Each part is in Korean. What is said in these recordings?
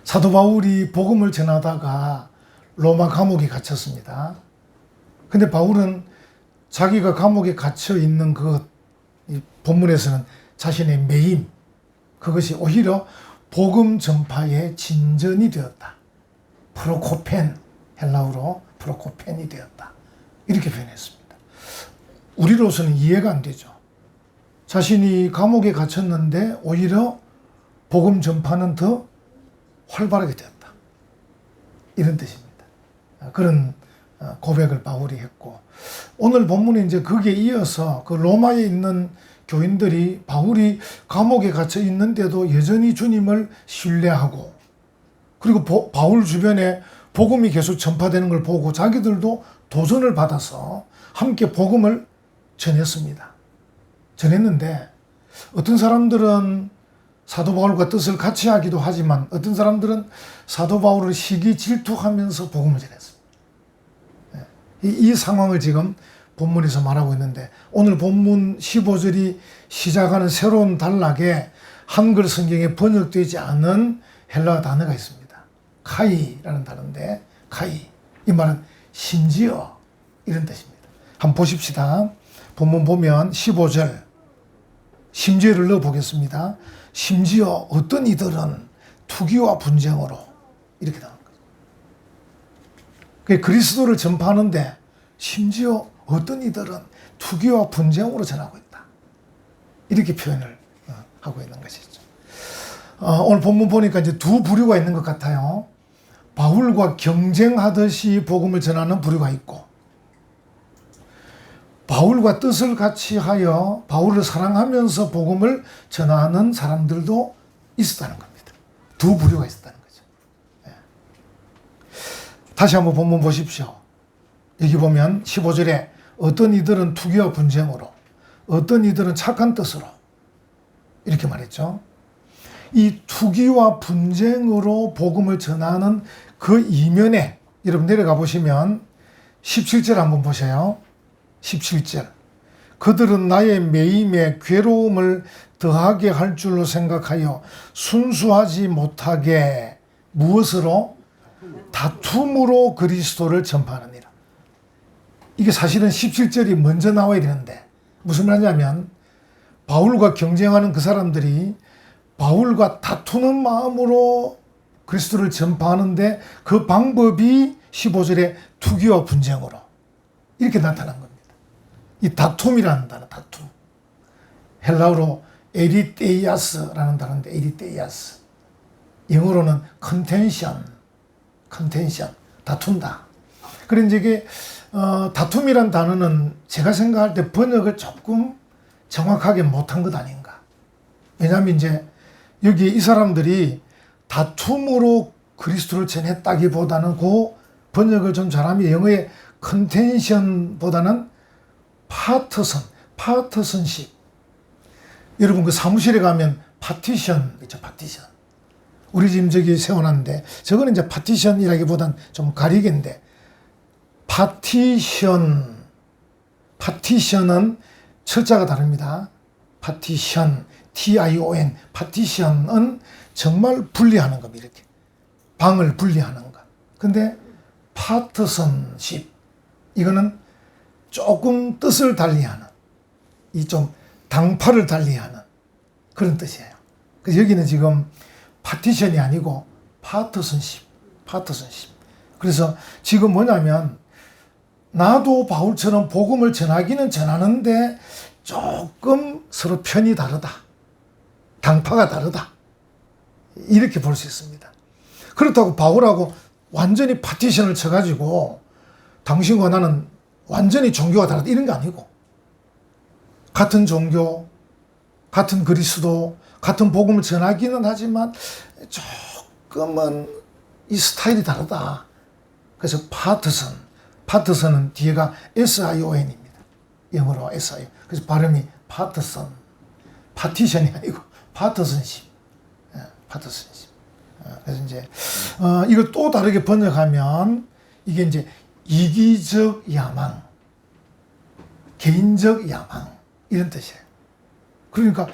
사도 바울이 복음을 전하다가 로마 감옥에 갇혔습니다. 근데 바울은 자기가 감옥에 갇혀 있는 이 본문에서는 자신의 매임, 그것이 오히려 복음 전파의 진전이 되었다. 프로코펜, 헬라어로 프로코펜이 되었다. 이렇게 표현했습니다. 우리로서는 이해가 안 되죠. 자신이 감옥에 갇혔는데 오히려 복음 전파는 더 활발하게 되었다. 이런 뜻입니다. 그런 고백을 바울이 했고, 오늘 본문에 이제 거기에 이어서 그 로마에 있는 교인들이 바울이 감옥에 갇혀 있는데도 여전히 주님을 신뢰하고, 그리고 바울 주변에 복음이 계속 전파되는 걸 보고 자기들도 도전을 받아서 함께 복음을 전했는데, 어떤 사람들은 사도 바울과 뜻을 같이 하기도 하지만 어떤 사람들은 사도 바울을 시기 질투하면서 복음을 전했습니다. 이 상황을 지금 본문에서 말하고 있는데, 오늘 본문 15절이 시작하는 새로운 단락에 한글 성경에 번역되지 않은 헬라어 단어가 있습니다. 카이라는 단어인데, 카이, 이 말은 심지어 이런 뜻입니다. 한번 보십시다. 본문 보면 15절 심지어를 넣어 보겠습니다. 심지어 어떤 이들은 투기와 분쟁으로, 이렇게 나오는 거죠. 그리스도를 전파하는데 심지어 어떤 이들은 투기와 분쟁으로 전하고 있다. 이렇게 표현을 하고 있는 것이죠. 오늘 본문 보니까 이제 두 부류가 있는 것 같아요. 바울과 경쟁하듯이 복음을 전하는 부류가 있고, 바울과 뜻을 같이 하여 바울을 사랑하면서 복음을 전하는 사람들도 있었다는 겁니다. 두 부류가 있었다는 거죠. 다시 한번 본문 보십시오. 여기 보면 15절에 어떤 이들은 투기와 분쟁으로, 어떤 이들은 착한 뜻으로, 이렇게 말했죠. 이 투기와 분쟁으로 복음을 전하는 그 이면에 여러분 내려가 보시면 17절 한번 보세요. 17절. 그들은 나의 매임에 괴로움을 더하게 할 줄로 생각하여 순수하지 못하게 무엇으로? 다툼으로 그리스도를 전파하느니라. 이게 사실은 17절이 먼저 나와야 되는데 무슨 말이냐면, 바울과 경쟁하는 그 사람들이 바울과 다투는 마음으로 그리스도를 전파하는데 그 방법이 15절에 투기와 분쟁으로 이렇게 나타난 겁니다. 이 다툼이라는 단어, 다툼. 헬라어로 에리테이아스라는 단어인데, 에리테이아스. 영어로는 컨텐션, 다툰다. 그런데 이게 다툼이란 단어는 제가 생각할 때 번역을 조금 정확하게 못한 것 아닌가. 왜냐하면 이제 여기 이 사람들이 다툼으로 그리스도를 전했다기보다는 그 번역을 좀 잘하면 영어의 컨텐션보다는 파트선십. 여러분 그 사무실에 가면 파티션 있죠, 파티션. 우리 집 저기 세워놨는데 저거는 이제 파티션이라기보단 좀 가리개인데, 파티션은 철자가 다릅니다. 파티션, TION, 파티션은 정말 분리하는 겁니다. 이렇게 방을 분리하는 것. 근데 파트선십, 이거는 조금 뜻을 달리하는, 이 좀 당파를 달리하는 그런 뜻이에요. 그래서 여기는 지금 파티션이 아니고 파트선십. 그래서 지금 뭐냐면, 나도 바울처럼 복음을 전하기는 전하는데 조금 서로 편이 다르다. 당파가 다르다. 이렇게 볼 수 있습니다. 그렇다고 바울하고 완전히 파티션을 쳐가지고 당신과 나는 완전히 종교가 다르다 이런 게 아니고, 같은 종교, 같은 그리스도, 같은 복음을 전하기는 하지만 조금은 이 스타일이 다르다. 그래서 파트선은 뒤에가 SION입니다. 영어로 SION. 그래서 발음이 파트선. 파티션이 아니고 파트선십. 그래서 이제 이걸 또 다르게 번역하면 이게 이제 이기적 야망, 개인적 야망, 이런 뜻이에요. 그러니까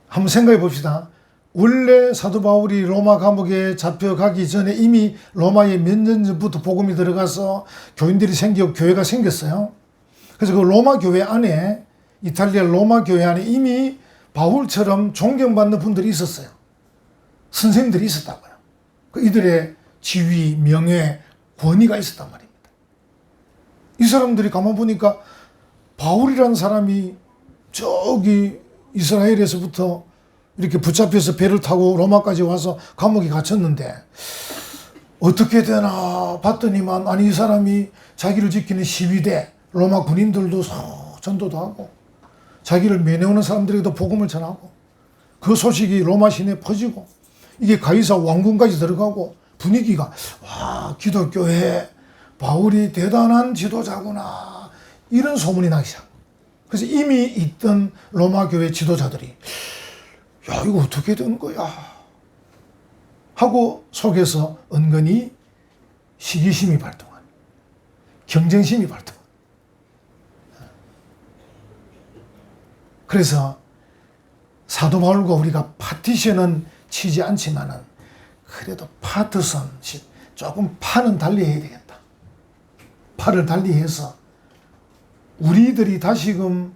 한번 생각해 봅시다. 원래 사도 바울이 로마 감옥에 잡혀가기 전에 이미 로마에 몇 년 전부터 복음이 들어가서 교인들이 생기고 교회가 생겼어요. 그래서 그 로마 교회 안에, 이탈리아 로마 교회 안에 이미 바울처럼 존경받는 분들이 있었어요. 선생님들이 있었다고요. 이들의 지위, 명예, 권위가 있었단 말입니다. 이 사람들이 가만 보니까 바울이라는 사람이 저기 이스라엘에서부터 이렇게 붙잡혀서 배를 타고 로마까지 와서 감옥에 갇혔는데 어떻게 되나 봤더니만, 아니 이 사람이 자기를 지키는 시위대 로마 군인들도 전도도 하고 자기를 면회오는 사람들에게도 복음을 전하고 그 소식이 로마 시내에 퍼지고 이게 가이사 왕궁까지 들어가고 분위기가, 와, 기독교회 바울이 대단한 지도자구나, 이런 소문이 나기 시작. 그래서 이미 있던 로마 교회 지도자들이, 야, 이거 어떻게 된 거야 하고 속에서 은근히 시기심이 발동한, 경쟁심이 발동한. 그래서 사도 바울과 우리가 파티션은 치지 않지만은 그래도 파트선십, 조금 파는 달리해야 되겠다. 파를 달리해서 우리들이 다시금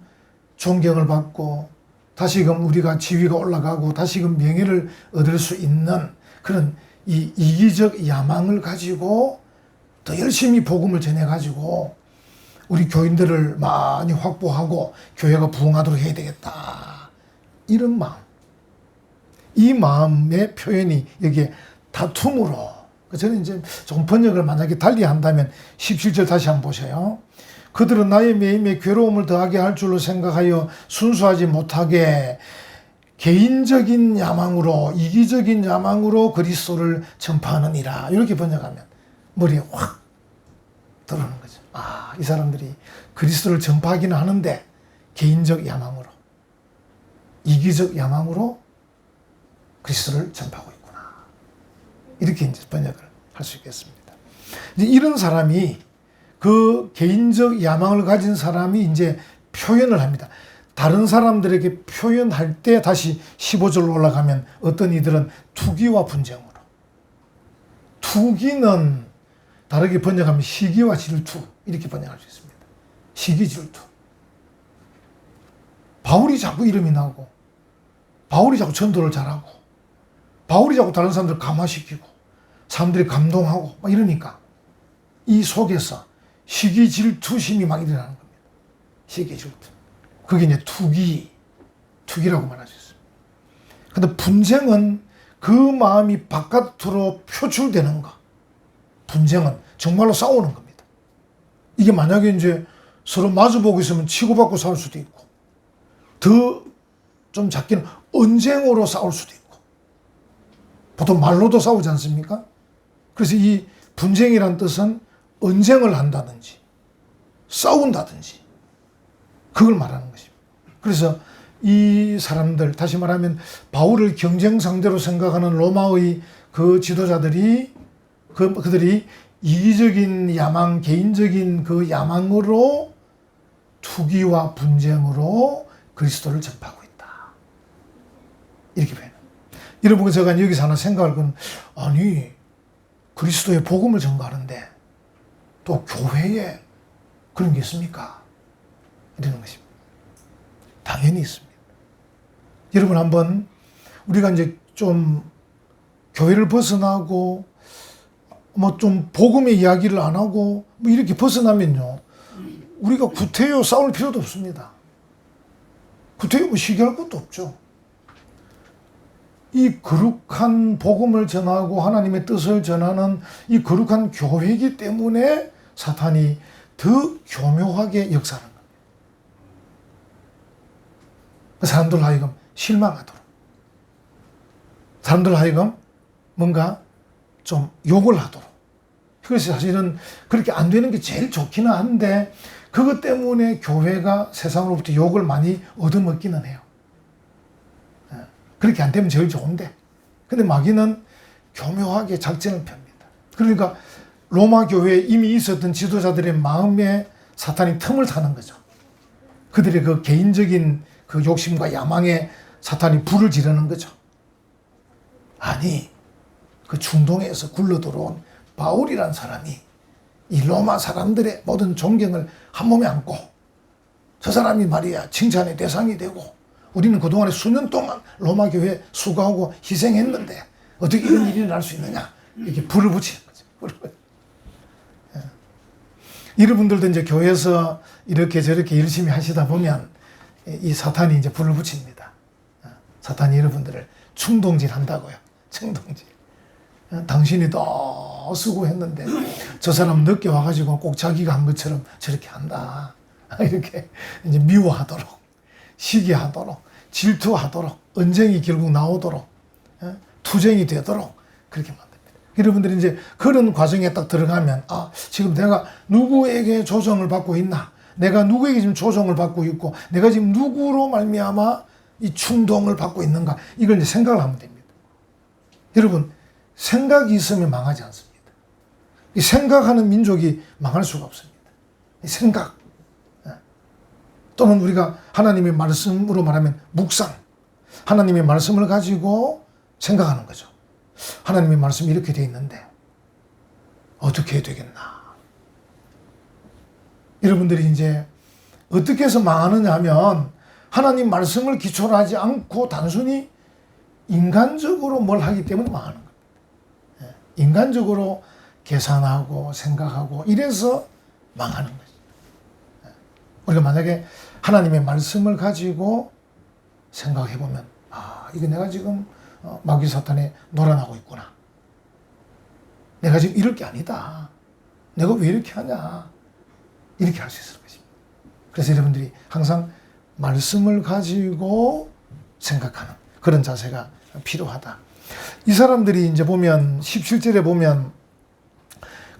존경을 받고 다시금 우리가 지위가 올라가고 다시금 명예를 얻을 수 있는 그런 이 이기적 야망을 가지고 더 열심히 복음을 전해가지고 우리 교인들을 많이 확보하고 교회가 부흥하도록 해야 되겠다, 이런 마음. 이 마음의 표현이 여기에 다툼으로, 저는 이제 조금 번역을 만약에 달리 한다면 17절 다시 한번 보세요. 그들은 나의 매임에 괴로움을 더하게 할 줄로 생각하여 순수하지 못하게 개인적인 야망으로, 이기적인 야망으로 그리스도를 전파하느니라. 이렇게 번역하면 머리에 확 들어오는 거죠. 아, 이 사람들이 그리스도를 전파하기는 하는데 개인적 야망으로, 이기적 야망으로 그리스도를 전파하고 있구나. 이렇게 이제 번역을 할 수 있겠습니다. 이제 이런 사람이, 그 개인적 야망을 가진 사람이 이제 표현을 합니다. 다른 사람들에게 표현할 때 다시 15절로 올라가면 어떤 이들은 투기와 분쟁으로. 투기는 다르게 번역하면 시기와 질투, 이렇게 번역할 수 있습니다. 시기, 질투. 바울이 자꾸 이름이 나고, 바울이 자꾸 전도를 잘하고, 바울이 자꾸 다른 사람들을 감화시키고, 사람들이 감동하고, 막 이러니까 이 속에서 시기, 질투심이 막 일어나는 겁니다. 시기, 질투. 그게 이제 투기라고 말할 수 있습니다. 근데 분쟁은 그 마음이 바깥으로 표출되는 거. 분쟁은 정말로 싸우는 겁니다. 이게 만약에 이제 서로 마주보고 있으면 치고받고 싸울 수도 있고, 더 좀 작게는 언쟁으로 싸울 수도 있고, 보통 말로도 싸우지 않습니까? 그래서 이 분쟁이란 뜻은 언쟁을 한다든지 싸운다든지 그걸 말하는 것입니다. 그래서 이 사람들, 다시 말하면 바울을 경쟁 상대로 생각하는 로마의 그 지도자들이, 그들이 이기적인 야망, 개인적인 그 야망으로 투기와 분쟁으로 그리스도를 전파하고 있다. 이렇게 표현합니다. 여러분, 제가 여기서 하나 생각할 건, 아니, 그리스도의 복음을 전가하는데 또 교회에 그런 게 있습니까? 이러는 것입니다. 당연히 있습니다. 여러분, 한번 우리가 이제 좀 교회를 벗어나고 뭐 좀 복음의 이야기를 안 하고 뭐 이렇게 벗어나면요, 우리가 구태여 싸울 필요도 없습니다. 구태여 뭐 시기할 것도 없죠. 이 거룩한 복음을 전하고 하나님의 뜻을 전하는 이 거룩한 교회이기 때문에 사탄이 더 교묘하게 역사하는 겁니다. 사람들 하여금 실망하도록, 사람들 하여금 뭔가 좀 욕을 하도록. 그래서 사실은 그렇게 안 되는 게 제일 좋기는 한데, 그것 때문에 교회가 세상으로부터 욕을 많이 얻어먹기는 해요. 그렇게 안 되면 제일 좋은데, 근데 마귀는 교묘하게 작전을 펴니다. 그러니까 로마 교회에 이미 있었던 지도자들의 마음에 사탄이 틈을 타는 거죠. 그들의 그 개인적인 그 욕심과 야망에 사탄이 불을 지르는 거죠. 아니, 그 중동에서 굴러 들어온 바울이란 사람이 이 로마 사람들의 모든 존경을 한 몸에 안고 저 사람이 말이야 칭찬의 대상이 되고 우리는 그동안에 수년 동안 로마 교회에 수고하고 희생했는데 어떻게 이런 일이 날 수 있느냐 이렇게 불을 붙이는 거죠. 여러분들도 이제 교회에서 이렇게 저렇게 열심히 하시다 보면 이 사탄이 이제 불을 붙입니다. 사탄이 여러분들을 충동질 한다고요. 충동질. 당신이 더 수고했는데 저 사람 늦게 와가지고 꼭 자기가 한 것처럼 저렇게 한다. 이렇게 이제 미워하도록, 시기하도록, 질투하도록, 언쟁이 결국 나오도록, 투쟁이 되도록 그렇게 만듭니다. 여러분들이 이제 그런 과정에 딱 들어가면 지금 내가 누구에게 조정을 받고 있나? 내가 누구에게 지금 조정을 받고 있고 내가 지금 누구로 말미암아 이 충동을 받고 있는가? 이걸 이제 생각을 하면 됩니다. 여러분, 생각이 있으면 망하지 않습니다. 이 생각하는 민족이 망할 수가 없습니다. 이 생각. 또는 우리가 하나님의 말씀으로 말하면 묵상. 하나님의 말씀을 가지고 생각하는 거죠. 하나님의 말씀이 이렇게 돼 있는데 어떻게 해야 되겠나? 여러분들이 이제 어떻게 해서 망하느냐 하면 하나님 말씀을 기초로 하지 않고 단순히 인간적으로 뭘 하기 때문에 망하는 겁니다. 인간적으로 계산하고 생각하고 이래서 망하는 거죠. 우리가 만약에 하나님의 말씀을 가지고 생각해 보면 이거 내가 지금 마귀 사탄에 놀아나고 있구나. 내가 지금 이럴 게 아니다. 내가 왜 이렇게 하냐. 이렇게 할 수 있을 것입니다. 그래서 여러분들이 항상 말씀을 가지고 생각하는 그런 자세가 필요하다. 이 사람들이 이제 보면 17절에 보면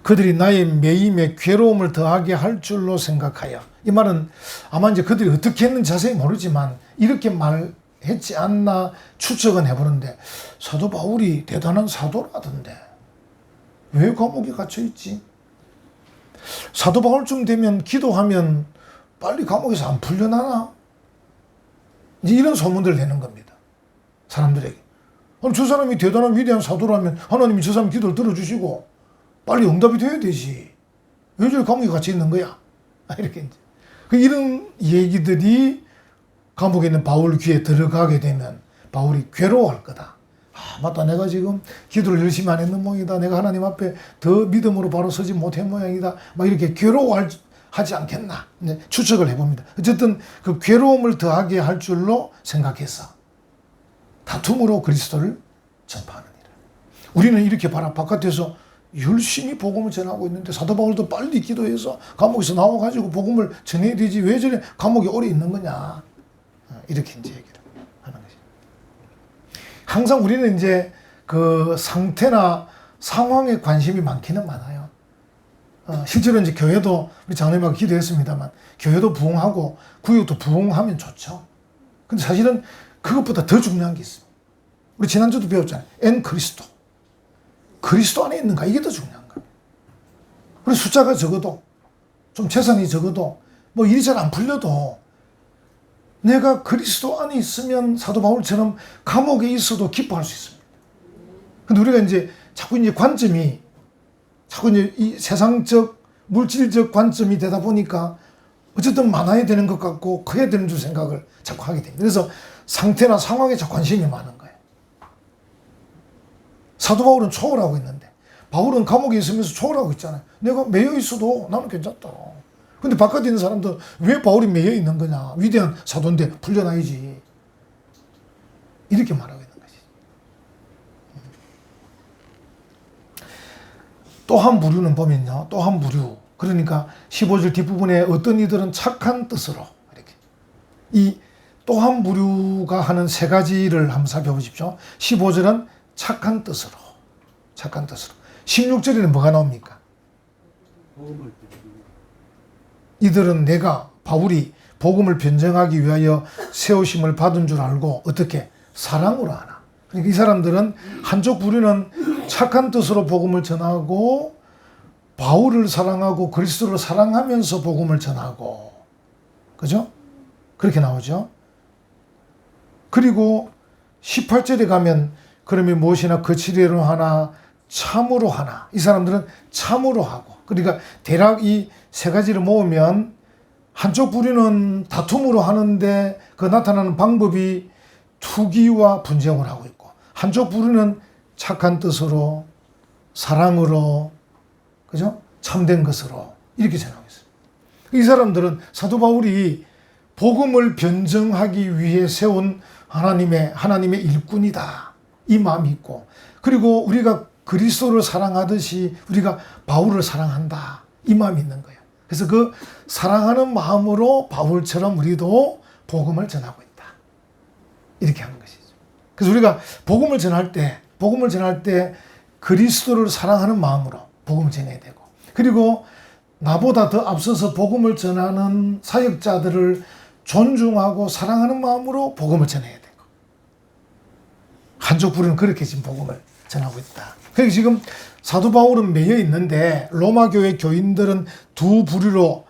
그들이 나의 매임에 괴로움을 더하게 할 줄로 생각하여, 이 말은 아마 이제 그들이 어떻게 했는지 자세히 모르지만 이렇게 말했지 않나 추측은 해보는데 사도 바울이 대단한 사도라던데 왜 감옥에 갇혀 있지? 사도 바울쯤 되면 기도하면 빨리 감옥에서 안 풀려나나? 이제 이런 소문들 내는 겁니다. 사람들에게. 그럼 저 사람이 대단한 위대한 사도라면 하나님이 저 사람 기도를 들어주시고 빨리 응답이 돼야 되지. 왜 저리 감옥에 갇혀 있는 거야? 이렇게 이제. 이런 얘기들이 감옥에 있는 바울 귀에 들어가게 되면 바울이 괴로워할 거다. 맞다. 내가 지금 기도를 열심히 안 했는 모양이다. 내가 하나님 앞에 더 믿음으로 바로 서지 못한 모양이다. 막 이렇게 괴로워하지 않겠나. 추측을 해봅니다. 어쨌든 그 괴로움을 더하게 할 줄로 생각해서 다툼으로 그리스도를 전파하느니라. 우리는 이렇게 봐라. 바깥에서 열심히 복음을 전하고 있는데 사도 바울도 빨리 기도해서 감옥에서 나와가지고 복음을 전해야 되지. 왜 저래 감옥에 오래 있는 거냐. 이렇게 이제 얘기를 하는 거죠. 항상 우리는 이제 그 상태나 상황에 관심이 많기는 많아요. 실제로 이제 교회도 우리 장로님하고 기도했습니다만 교회도 부흥하고 구역도 부흥하면 좋죠. 근데 사실은 그것보다 더 중요한 게 있습니다. 우리 지난주도 배웠잖아요. 엔 그리스도. 그리스도 안에 있는가? 이게 더 중요한 거예요. 그래서 숫자가 적어도 좀 재산이 적어도 뭐 일이 잘 안 풀려도 내가 그리스도 안에 있으면 사도 바울처럼 감옥에 있어도 기뻐할 수 있습니다. 근데 우리가 이제 자꾸 이제 관점이 자꾸 이제 이 세상적 물질적 관점이 되다 보니까 어쨌든 많아야 되는 것 같고 커야 되는 줄 생각을 자꾸 하게 됩니다. 그래서 상태나 상황에 자꾸 관심이 많은 거예요. 사도 바울은 초월하고 있는데 바울은 감옥에 있으면서 초월하고 있잖아요. 내가 매여 있어도 나는 괜찮다. 근데 바깥에 있는 사람들 왜 바울이 매여 있는 거냐. 위대한 사도인데 풀려나야지. 이렇게 말하고 있는 것이지. 또 한 부류는 보면요. 또 한 부류. 그러니까 15절 뒷부분에 어떤 이들은 착한 뜻으로 이렇게. 이 또 한 부류가 하는 세 가지를 한번 살펴보십시오. 15절은 착한 뜻으로. 착한 뜻으로. 16절에는 뭐가 나옵니까? 이들은 내가 바울이 복음을 변증하기 위하여 세우심을 받은 줄 알고 어떻게? 사랑으로 하나. 그러니까 이 사람들은 한쪽 부류는 착한 뜻으로 복음을 전하고 바울을 사랑하고 그리스도를 사랑하면서 복음을 전하고 그죠? 그렇게 나오죠. 그리고 18절에 가면 그러면 무엇이나 거칠이로 하나 참으로 하나. 이 사람들은 참으로 하고, 그러니까 대략 이 세 가지를 모으면 한쪽 부류는 다툼으로 하는데 그 나타나는 방법이 투기와 분쟁을 하고 있고, 한쪽 부류는 착한 뜻으로, 사랑으로, 그죠? 참된 것으로 이렇게 전하고 있어요. 이 사람들은 사도 바울이 복음을 변증하기 위해 세운 하나님의 일꾼이다, 이 마음이 있고, 그리고 우리가 그리스도를 사랑하듯이 우리가 바울을 사랑한다, 이 마음이 있는 거예요. 그래서 그 사랑하는 마음으로 바울처럼 우리도 복음을 전하고 있다, 이렇게 하는 것이죠. 그래서 우리가 복음을 전할 때 그리스도를 사랑하는 마음으로 복음을 전해야 되고, 그리고 나보다 더 앞서서 복음을 전하는 사역자들을 존중하고 사랑하는 마음으로 복음을 전해야 되고, 한쪽 부류는 그렇게 지금 복음을 전하고 있다. 그래서 지금 사도 바울은 매여 있는데 로마 교회 교인들은 두 부류로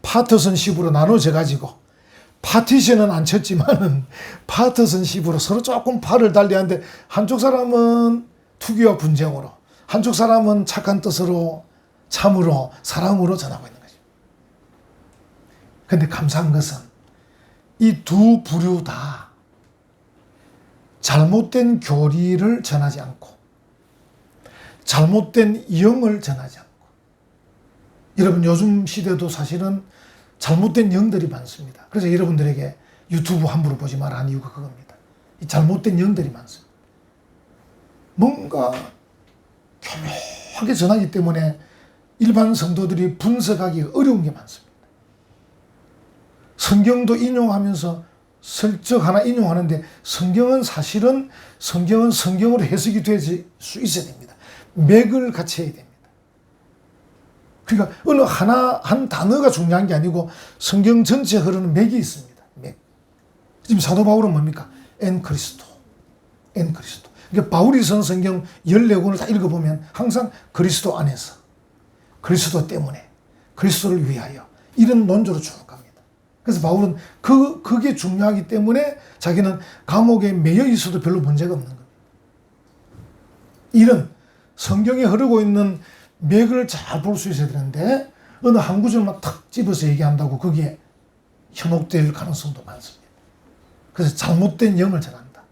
파트선식으로 나눠져 가지고, 파티션은 안 쳤지만은 파트선식으로 서로 조금 팔을 달리하는데, 한쪽 사람은 투기와 분쟁으로, 한쪽 사람은 착한 뜻으로, 참으로, 사랑으로 전하고 있는 거죠. 그런데 감사한 것은 이 두 부류 다 잘못된 교리를 전하지 않고 잘못된 영을 전하지 않고, 여러분 요즘 시대도 사실은 잘못된 영들이 많습니다. 그래서 여러분들에게 유튜브 함부로 보지 마라 하는 이유가 그겁니다. 이 잘못된 영들이 많습니다. 뭔가 교묘하게 전하기 때문에 일반 성도들이 분석하기 어려운 게 많습니다. 성경도 인용하면서 슬쩍 하나 인용하는데, 성경은 사실은 성경으로 해석이 될 수 있어야 됩니다. 맥을 같이 해야 됩니다. 그러니까 어느 한 단어가 중요한 게 아니고 성경 전체에 흐르는 맥이 있습니다. 맥. 지금 사도 바울은 뭡니까? 엔 그리스도. 그러니까 바울이 쓴 성경 14권을 다 읽어보면 항상 그리스도 안에서, 그리스도 때문에, 그리스도를 위하여, 이런 논조로 쭉 갑니다. 그래서 바울은 그게 중요하기 때문에 자기는 감옥에 매여 있어도 별로 문제가 없는 겁니다. 이런 성경에 흐르고 있는 맥을 잘 볼 수 있어야 되는데, 어느 한 구절만 탁 집어서 얘기한다고 거기에 현혹될 가능성도 많습니다. 그래서 잘못된 영을 전한다.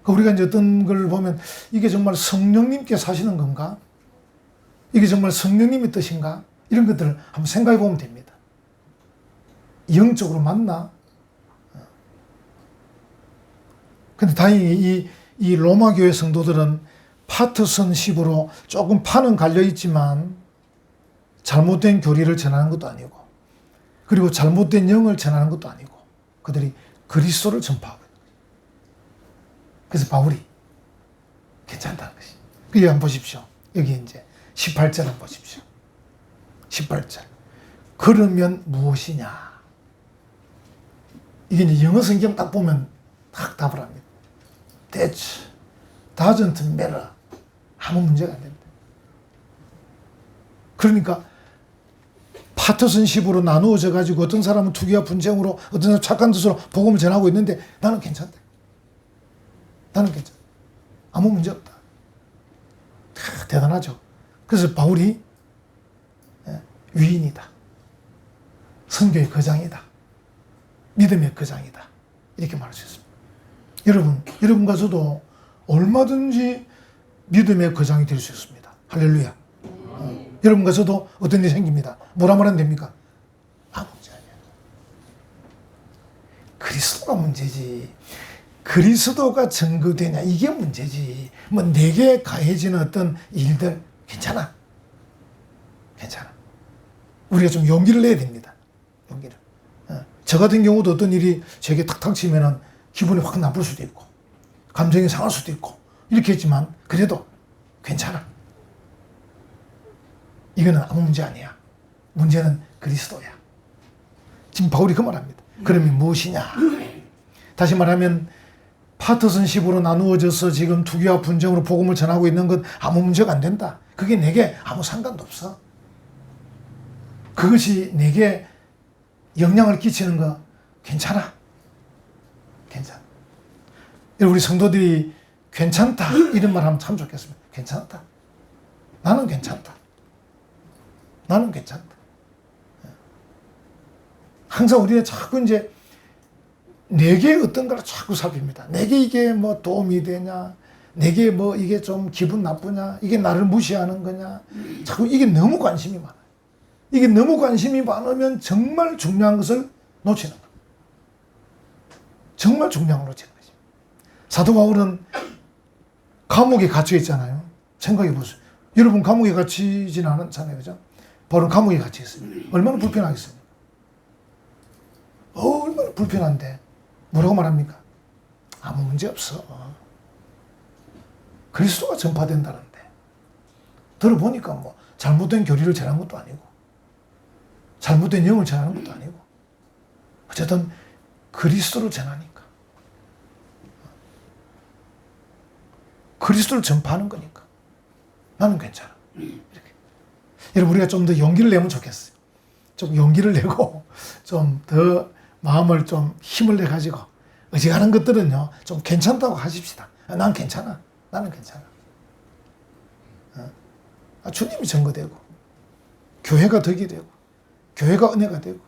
우리가 이제 어떤 걸 보면 이게 정말 성령님께서 하시는 건가? 이게 정말 성령님의 뜻인가? 이런 것들을 한번 생각해 보면 됩니다. 영적으로 맞나? 근데 다행히 이 로마 교회 성도들은 파트선식으로 조금 파는 갈려 있지만 잘못된 교리를 전하는 것도 아니고, 그리고 잘못된 영을 전하는 것도 아니고, 그들이 그리스도를 전파하고 있는 거예요. 그래서 바울이 괜찮다는 것이. 여기 한번 보십시오. 여기 이제 18절 한번 보십시오. 18절. 그러면 무엇이냐? 이게 이제 영어 성경 딱 보면 딱 답을 합니다. That doesn't matter. 아무 문제가 안 됩니다. 그러니까 파트선식으로 나누어져 가지고 어떤 사람은 투기와 분쟁으로, 어떤 사람은 착한 뜻으로 복음을 전하고 있는데 나는 괜찮다. 나는 괜찮다. 아무 문제 없다. 대단하죠. 그래서 바울이 위인이다, 선교의 거장이다, 믿음의 거장이다, 이렇게 말할 수 있습니다. 여러분과 저도 얼마든지 믿음의 거장이 될 수 있습니다. 할렐루야. 여러분과 저도 어떤 일이 생깁니다. 뭐라 말하면 됩니까? 아무 문제 아니야. 그리스도가 문제지. 그리스도가 증거되냐, 이게 문제지. 뭐 내게 가해지는 어떤 일들 괜찮아. 우리가 좀 용기를 내야 됩니다. 용기를. 저 같은 경우도 어떤 일이 제게 탁탁 치면은 기분이 확 나쁠 수도 있고, 감정이 상할 수도 있고, 이렇게 했지만 그래도 괜찮아. 이거는 아무 문제 아니야. 문제는 그리스도야. 지금 바울이 그 말합니다. 그러면 무엇이냐? 다시 말하면 파트선식으로 나누어져서 지금 투기와 분쟁으로 복음을 전하고 있는 건 아무 문제가 안 된다. 그게 내게 아무 상관도 없어. 그것이 내게 영향을 끼치는 거 괜찮아. 우리 성도들이 괜찮다 이런 말 하면 참 좋겠습니다. 괜찮다. 나는 괜찮다. 나는 괜찮다. 항상 우리는 자꾸 이제 내게 어떤 걸 자꾸 살핍니다. 내게 이게 뭐 도움이 되냐, 내게 뭐 이게 좀 기분 나쁘냐, 이게 나를 무시하는 거냐, 자꾸 이게 너무 관심이 많아요. 이게 너무 관심이 많으면 정말 중요한 것을 놓치는 거예요. 정말 중요한 걸 놓치는 거죠. 사도 바울은 감옥에 갇혀 있잖아요. 생각해 보세요. 여러분 감옥에 갇히진 않았잖아요. 그죠? 바울은 감옥에 갇혀 있어요. 얼마나 불편하겠습니까? 얼마나 불편한데 뭐라고 말합니까? 아무 문제 없어. 그리스도가 전파된다는데 들어보니까 뭐 잘못된 교리를 전하는 것도 아니고 잘못된 영을 전하는 것도 아니고 어쨌든 그리스도를 전하니까 그리스도를 전파하는 거니까 나는 괜찮아. 이렇게. 여러분 우리가 좀 더 용기를 내면 좋겠어요. 좀 용기를 내고 좀 더 마음을 좀 힘을 내 가지고 어지간한 것들은요 좀 괜찮다고 하십시다. 난 괜찮아. 나는 괜찮아. 주님이 증거되고 교회가 덕이 되고 교회가 은혜가 되고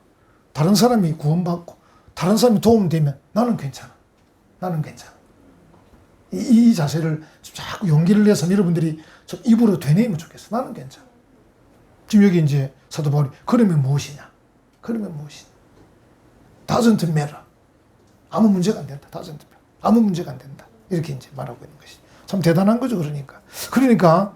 다른 사람이 구원받고 다른 사람이 도움되면 나는 괜찮아. 나는 괜찮아. 이 자세를 자꾸 용기를 내서 여러분들이 좀 입으로 되뇌이면 좋겠어. 나는 괜찮아. 지금 여기 이제 사도 바울이 그러면 무엇이냐? 그러면 무엇이냐? doesn't matter. 아무 문제가 안 된다. doesn't matter. 아무 문제가 안 된다. 이렇게 이제 말하고 있는 것이 참 대단한 거죠. 그러니까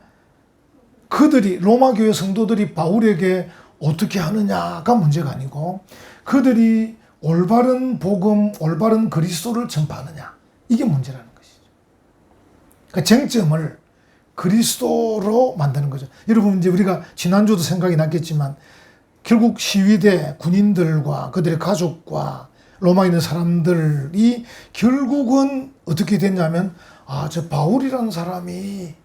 그들이 로마 교회 성도들이 바울에게 어떻게 하느냐가 문제가 아니고 그들이 올바른 복음, 올바른 그리스도를 전파하느냐 이게 문제라는 것이죠. 그 쟁점을 그리스도로 만드는 거죠. 여러분 이제 우리가 지난주도 생각이 났겠지만 결국 시위대 군인들과 그들의 가족과 로마에 있는 사람들이 결국은 어떻게 됐냐면 저 바울이라는 사람이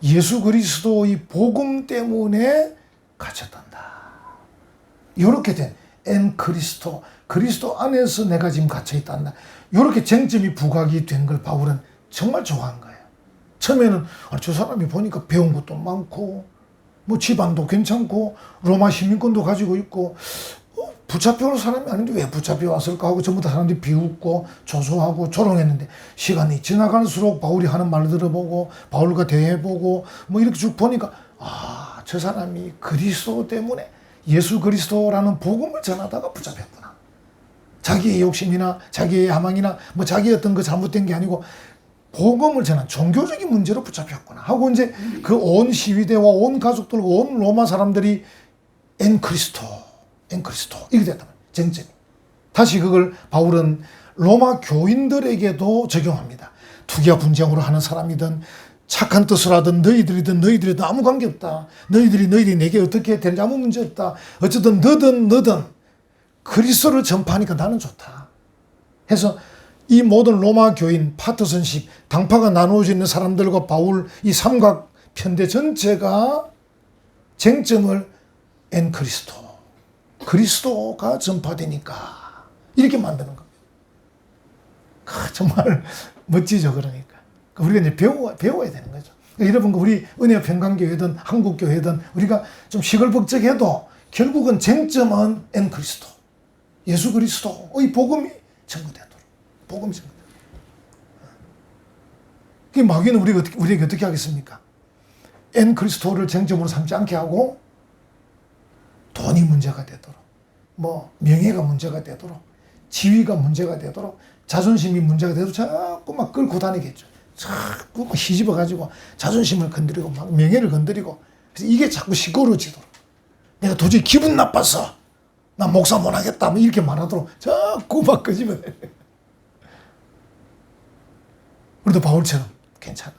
예수 그리스도의 복음 때문에 갇혔단다. 이렇게 된 엔 그리스도, 그리스도 안에서 내가 지금 갇혀 있단다. 이렇게 쟁점이 부각이 된 걸 바울은 정말 좋아한 거예요. 처음에는 저 사람이 보니까 배운 것도 많고 뭐 집안도 괜찮고 로마 시민권도 가지고 있고 붙잡혀올 사람이 아닌데 왜 붙잡혀 왔을까 하고 전부 다 사람들이 비웃고 조소하고 조롱했는데 시간이 지나갈수록 바울이 하는 말을 들어보고 바울과 대해보고 뭐 이렇게 쭉 보니까 저 사람이 그리스도 때문에 예수 그리스도라는 복음을 전하다가 붙잡혔구나. 자기의 욕심이나 자기의 야망이나 뭐 자기의 어떤 그 잘못된 게 아니고 복음을 전한 종교적인 문제로 붙잡혔구나 하고 이제 그 온 시위대와 온 가족들과 온 로마 사람들이 엔 그리스도 이게 됐단 말이에요. 쟁점이. 다시 그걸 바울은 로마 교인들에게도 적용합니다. 투기와 분쟁으로 하는 사람이든 착한 뜻을 하든 너희들이든 아무 관계없다. 너희들이 내게 어떻게 되는지 아무 문제 없다. 어쨌든 너든 그리스도를 전파하니까 나는 좋다. 해서 이 모든 로마 교인, 파트선십, 당파가 나누어져 있는 사람들과 바울 이 삼각 편대 전체가 쟁점을 엔 그리스도가 전파되니까 이렇게 만드는 겁니다. 정말 멋지죠. 그러니까 우리가 이제 배워야 되는 거죠. 여러분 우리 은혜 평강교회든 한국교회든 우리가 좀 시끌벅적해도 결국은 쟁점은 엔 그리스도, 예수 그리스도의 복음이 전거되도록. 복음이 전거되도록. 그 마귀는 우리에게 어떻게 하겠습니까? 엔 그리스도를 쟁점으로 삼지 않게 하고 돈이 문제가 되도록, 뭐 명예가 문제가 되도록, 지위가 문제가 되도록, 자존심이 문제가 되도록 자꾸 막 끌고 다니겠죠. 자꾸 막 희집어 가지고 자존심을 건드리고 막 명예를 건드리고 그래서 이게 자꾸 시끄러워지도록 내가 도저히 기분 나빠서 나 목사 못 하겠다 뭐 이렇게 말하도록 자꾸 막 끄집어내. 우리도 바울처럼 괜찮아.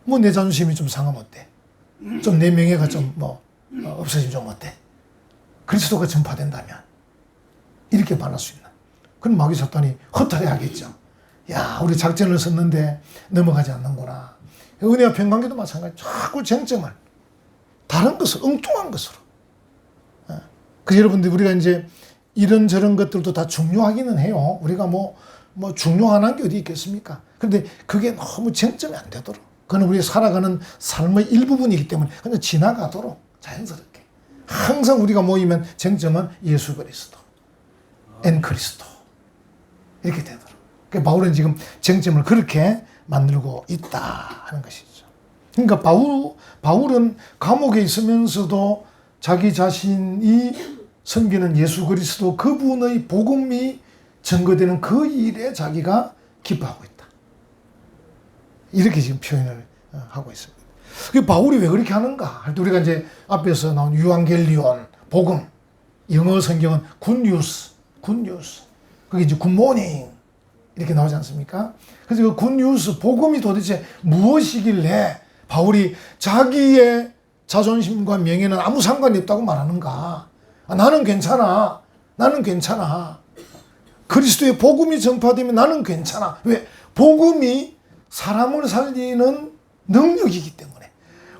뭐 내 자존심이 좀 상하면 어때? 좀 내 명예가 좀 뭐 없어지면 좀 어때? 그리스도가 전파된다면 이렇게 말할 수 있나? 그럼 마귀 사탄이 허탈해 하겠죠. 야, 우리 작전을 썼는데 넘어가지 않는구나. 은혜와 평강교도 마찬가지. 자꾸 쟁점을 다른 것을 엉뚱한 것으로. 그래서 여러분들 우리가 이제 이런저런 것들도 다 중요하기는 해요. 우리가 뭐 뭐 중요한 게 어디 있겠습니까? 그런데 그게 너무 쟁점이 안 되도록, 그건 우리 살아가는 삶의 일부분이기 때문에 그냥 지나가도록 자연스럽게 항상 우리가 모이면 쟁점은 예수 그리스도, 엔 그리스도 이렇게 되도록. 그러니까 바울은 지금 쟁점을 그렇게 만들고 있다 하는 것이죠. 그러니까 바울은 감옥에 있으면서도 자기 자신이 섬기는 예수 그리스도 그분의 복음이 증거되는 그 일에 자기가 기뻐하고 있다. 이렇게 지금 표현을 하고 있습니다. 그 바울이 왜 그렇게 하는가 할 때 우리가 이제 앞에서 나온 유앙겔리온, 복음, 영어 성경은 굿뉴스, 그게 이제 굿모닝 이렇게 나오지 않습니까? 그래서 그 굿뉴스, 복음이 도대체 무엇이길래 바울이 자기의 자존심과 명예는 아무 상관이 없다고 말하는가? 나는 괜찮아. 그리스도의 복음이 전파되면 나는 괜찮아. 왜? 복음이 사람을 살리는 능력이기 때문에,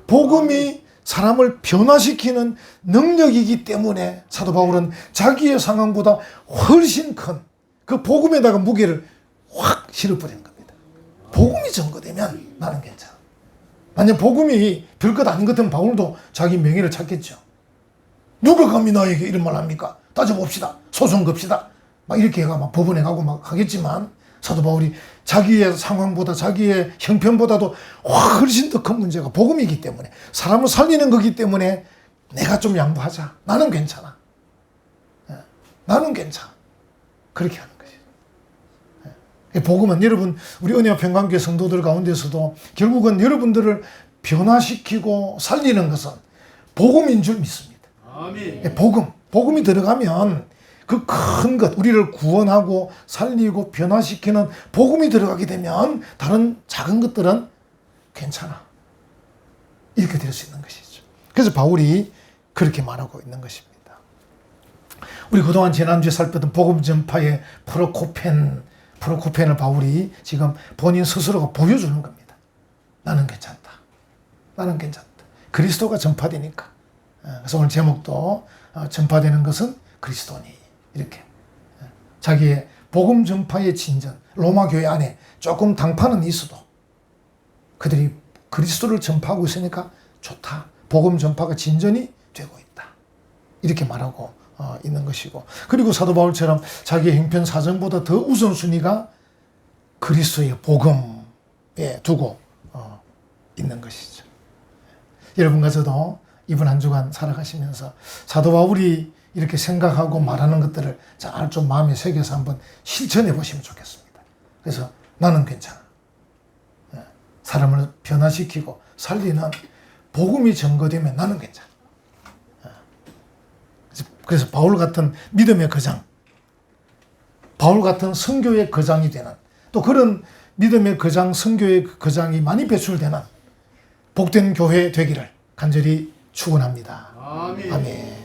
복음이 사람을 변화시키는 능력이기 때문에 사도 바울은 자기의 상황보다 훨씬 큰 그 복음에다가 무게를 확 실어버리는 겁니다. 복음이 전거되면 나는 괜찮아. 만약 복음이 별것 아닌 것 같으면 바울도 자기 명예를 찾겠죠. 누가 감히 나에게 이런 말 합니까? 따져봅시다. 소송 겁시다. 막 이렇게 해가 막 법원에 가고 막 하겠지만, 사도 바울이 자기의 상황보다, 자기의 형편보다도 훨씬 더 큰 문제가 복음이기 때문에, 사람을 살리는 거기 때문에 내가 좀 양보하자. 나는 괜찮아. 나는 괜찮아. 그렇게 하는 거죠. 복음은 여러분, 우리 은혜와 평강교회 성도들 가운데서도 결국은 여러분들을 변화시키고 살리는 것은 복음인 줄 믿습니다. 아멘. 복음이 들어가면 그 큰 것, 우리를 구원하고 살리고 변화시키는 복음이 들어가게 되면 다른 작은 것들은 괜찮아. 이렇게 될 수 있는 것이죠. 그래서 바울이 그렇게 말하고 있는 것입니다. 우리 그동안 지난주에 살폈던 복음 전파의 프로코펜을 바울이 지금 본인 스스로가 보여주는 겁니다. 나는 괜찮다. 그리스도가 전파되니까. 그래서 오늘 제목도 전파되는 것은 그리스도니. 이렇게 자기의 복음 전파의 진전, 로마 교회 안에 조금 당파는 있어도 그들이 그리스도를 전파하고 있으니까 좋다. 복음 전파가 진전이 되고 있다. 이렇게 말하고 있는 것이고, 그리고 사도 바울처럼 자기의 형편 사정보다 더 우선순위가 그리스도의 복음에 두고 있는 것이죠. 여러분과 저도 이번 한 주간 살아가시면서 사도 바울이 이렇게 생각하고 말하는 것들을 잘 좀 마음에 새겨서 한번 실천해 보시면 좋겠습니다. 그래서 나는 괜찮아. 사람을 변화시키고 살리는 복음이 전거되면 나는 괜찮아. 그래서 바울 같은 믿음의 거장, 바울 같은 선교의 거장이 되는, 또 그런 믿음의 거장, 선교의 거장이 많이 배출되는 복된 교회 되기를 간절히 축원합니다. 아멘.